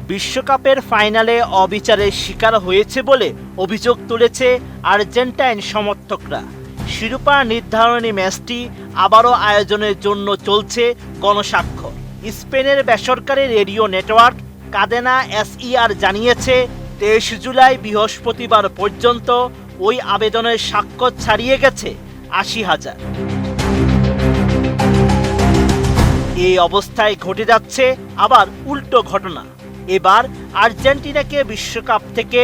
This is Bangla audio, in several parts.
বিশ্বকাপের ফাইনালে অবিচারের শিকার হয়েছে বলে অভিযোগ তুলেছে আর্জেন্টাইন সমর্থকরা। শিরোপা নির্ধারণী ম্যাচটি আবারও আয়োজনের জন্য চলছে গণস্বাক্ষর। স্পেনের বেসরকারি রেডিও নেটওয়ার্ক কাদেনা SER জানিয়েছে 23 জুলাই বৃহস্পতিবার পর্যন্ত ওই আবেদনের স্বাক্ষর ছাড়িয়ে গেছে 80,000। এই অবস্থায় ঘটে যাচ্ছে আবার উল্টো ঘটনা। এবার আর্জেন্টিনাকে বিশ্বকাপ থেকে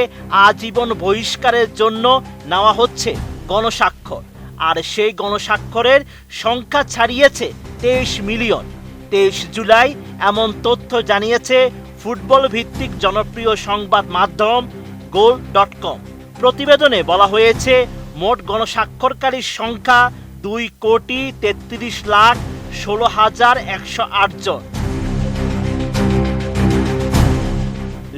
আজীবন বহিষ্কারের জন্য নেওয়া হচ্ছে গণস্বাক্ষর, আর সেই গণস্বাক্ষরের সংখ্যা ছাড়িয়েছে 23 মিলিয়ন। 23 জুলাই এমন তথ্য জানিয়েছে ফুটবল ভিত্তিক জনপ্রিয় সংবাদ মাধ্যম goal.com। প্রতিবেদনে বলা হয়েছে মোট গণস্বাক্ষরকারীর সংখ্যা 2,33,16,108 জন।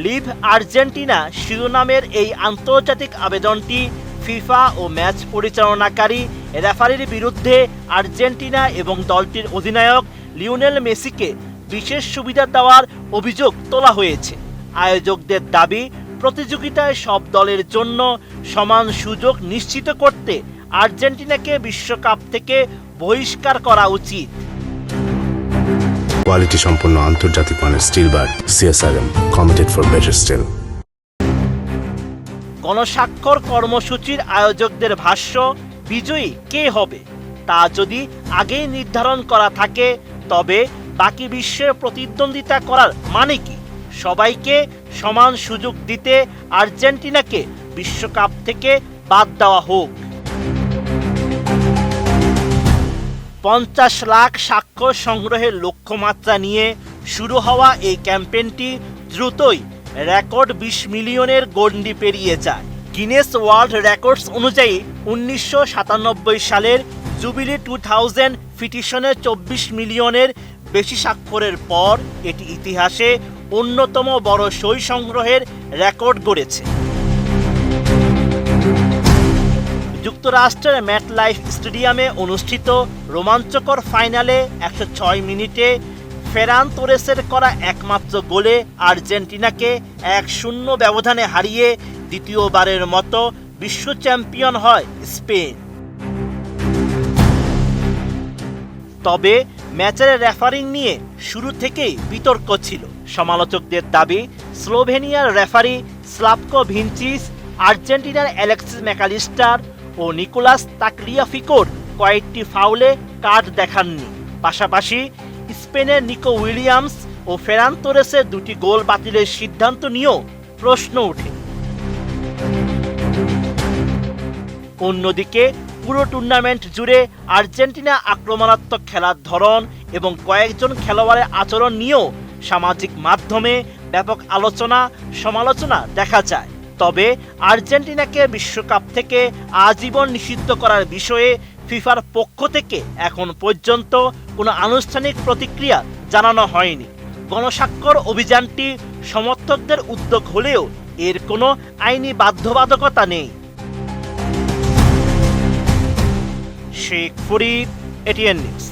লিভ আর্জেন্টিনা শিরোনামের এই আন্তর্জাতিক আবেদনটি ফিফা ও ম্যাচ পরিচালনাকারী রেফারির বিরুদ্ধে আর্জেন্টিনা এবং দলটির অধিনায়ক লিওনেল মেসিকে বিশেষ সুবিধা দেওয়ার অভিযোগ তোলা হয়েছে। আয়োজকদের দাবি, প্রতিযোগিতায় সব দলের জন্য সমান সুযোগ নিশ্চিত করতে আর্জেন্টিনাকে বিশ্বকাপ থেকে বহিষ্কার করা উচিত। কোয়ালিটি সম্পন্ন আন্তর্জাতিক মানের steel bar CSRM, committed for better steel. গণস্বাক্ষর কর্মসূচির আয়োজকদের ভাষ্য, বিজয়ী কে হবে তা যদি আগেই নির্ধারণ করা থাকে তবে বাকি বিশ্বের প্রতিদ্বন্দ্বিতা করার মানে কি? সবাইকে সমান সুযোগ দিতে আর্জেন্টিনাকে বিশ্বকাপ থেকে বাদ দেওয়া হোক। 50 লাখ স্বাক্ষর সংগ্রহের লক্ষ্যমাত্রা নিয়ে শুরু হওয়া এই ক্যাম্পেইনটি দ্রুতই রেকর্ড 20 মিলিয়নের গণ্ডি পেরিয়ে যায়। গিনেস ওয়ার্ল্ড রেকর্ডস অনুযায়ী 1997 সালের জুবিলি 2000 পিটিশনে 24 মিলিয়নের বেশি স্বাক্ষরের পর এটি ইতিহাসে অন্যতম বড় সই সংগ্রহের রেকর্ড গড়েছে। যুক্তরাষ্ট্রের ম্যাটলাইফ স্টেডিয়ামে অনুষ্ঠিত রোমাঞ্চকর ফাইনালে 106 মিনিটে ফেরান তোরেসের করা একমাত্র গোলে আর্জেন্টিনাকে 1-0 ব্যবধানে হারিয়ে দ্বিতীয়বারের মতো বিশ্ব চ্যাম্পিয়ন হয় স্পেন। তবে ম্যাচের রেফারিং নিয়ে শুরু থেকেই বিতর্ক ছিল। সমালোচকদের দাবি, স্লোভেনিয়ার রেফারি স্লাভকো ভিনচিচ, আর্জেন্টিনার অ্যালেক্সিস ম্যাকালিস্টার ও নিকোলাস তাকলিয়াফিকোর কয়েকটি ফাউলে কার্ড দেখাননি। পাশাপাশি স্পেনের নিকো উইলিয়ামস ও ফেরান তোরেসের 2টি গোল বাতিলের সিদ্ধান্ত নিয়েও প্রশ্ন ওঠে। অন্যদিকে পুরো টুর্নামেন্ট জুড়ে আর্জেন্টিনা আক্রমণাত্মক খেলার ধরন এবং কয়েকজন খেলোয়াড়ের আচরণ নিয়েও সামাজিক মাধ্যমে ব্যাপক আলোচনা সমালোচনা দেখা যায়। তবে আর্জেন্টিনাকে বিশ্বকাপ থেকে আজীবন নিষিদ্ধ করার বিষয়ে ফিফার পক্ষ থেকে এখন পর্যন্ত কোনো আনুষ্ঠানিক প্রতিক্রিয়া জানানো হয়নি। গণস্বাক্ষর অভিযানটি সমর্থকদের উদ্যোগ হলেও এর কোনো আইনি বাধ্যবাধকতা নেই। Sheikh Farid, ATN news.